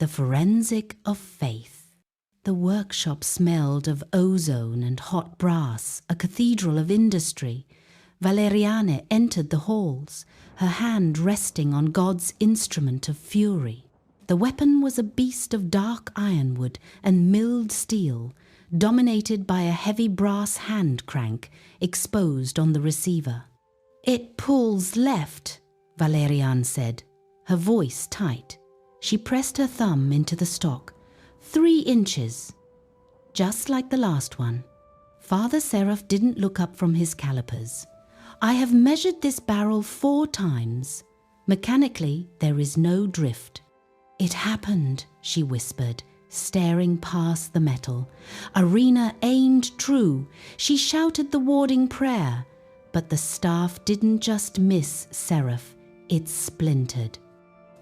The forensic of faith. The workshop smelled of ozone and hot brass, a cathedral of industry. Valeriane entered the halls, her hand resting on God's instrument of fury. The weapon was a beast of dark ironwood and milled steel, dominated by a heavy brass hand crank exposed on the receiver. "It pulls left," Valeriane said, her voice tight. She pressed her thumb into the stock. 3 inches. Just like the last one. Father Seraph didn't look up from his calipers. "I have measured this barrel 4 times. Mechanically, there is no drift." "It happened," she whispered, staring past the metal. Irina aimed true. She shouted the warding prayer. But the staff didn't just miss Seraph, it splintered.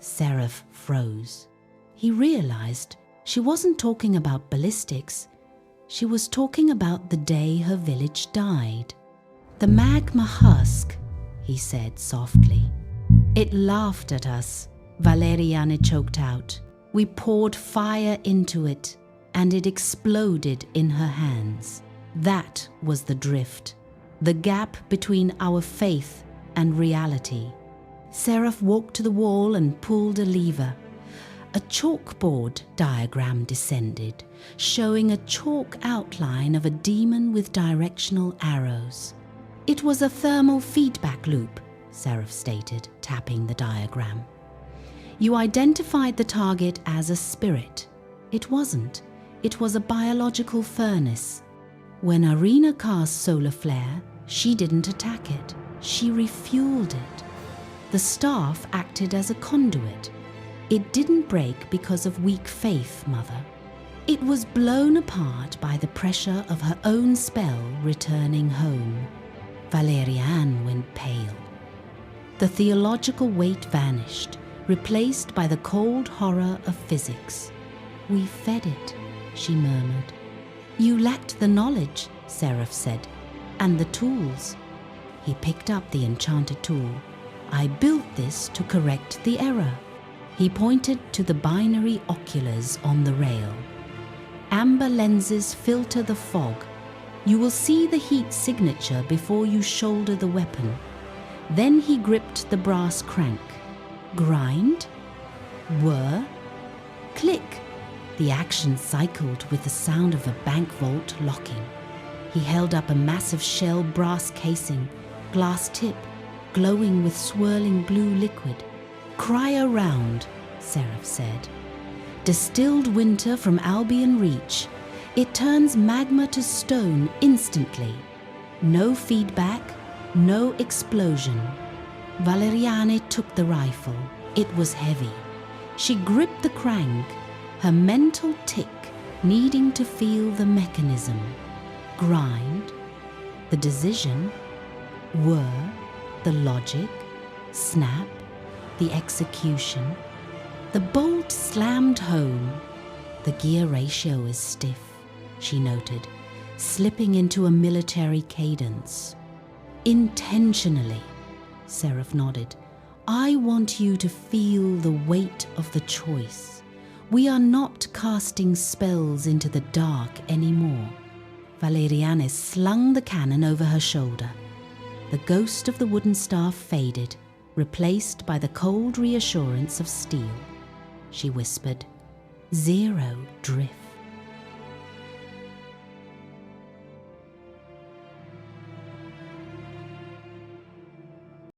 Seraph froze. He realized she wasn't talking about ballistics. She was talking about the day her village died. "The magma husk," he said softly. "It laughed at us," Valeriane choked out. "We poured fire into it, and it exploded in her hands. That was the drift, the gap between our faith and reality." Seraph walked to the wall and pulled a lever. A chalkboard diagram descended, showing a chalk outline of a demon with directional arrows. "It was a thermal feedback loop," Seraph stated, tapping the diagram. "You identified the target as a spirit. It wasn't. It was a biological furnace. When Irina cast solar flare, she didn't attack it. She refueled it. The staff acted as a conduit. It didn't break because of weak faith, Mother. It was blown apart by the pressure of her own spell returning home." Valeriane went pale. The theological weight vanished, replaced by the cold horror of physics. "We fed it," she murmured. "You lacked the knowledge," Seraph said, "and the tools." He picked up the enchanted tool. "I built this to correct the error." He pointed to the binary oculars on the rail. "Amber lenses filter the fog. You will see the heat signature before you shoulder the weapon." Then he gripped the brass crank. Grind? Whir? Click! The action cycled with the sound of a bank vault locking. He held up a massive shell brass casing, glass tip, glowing with swirling blue liquid. "Cryo round," Seraph said. "Distilled winter from Albion Reach. It turns magma to stone instantly. No feedback, no explosion." Valeriane took the rifle. It was heavy. She gripped the crank, her mental tick needing to feel the mechanism. Grind, the decision, whir, the logic, snap, the execution. The bolt slammed home. "The gear ratio is stiff," she noted, slipping into a military cadence. "Intentionally," Seraph nodded. "I want you to feel the weight of the choice. We are not casting spells into the dark anymore." Valeriane slung the cannon over her shoulder. The ghost of the wooden staff faded, replaced by the cold reassurance of steel. She whispered, "Zero drift."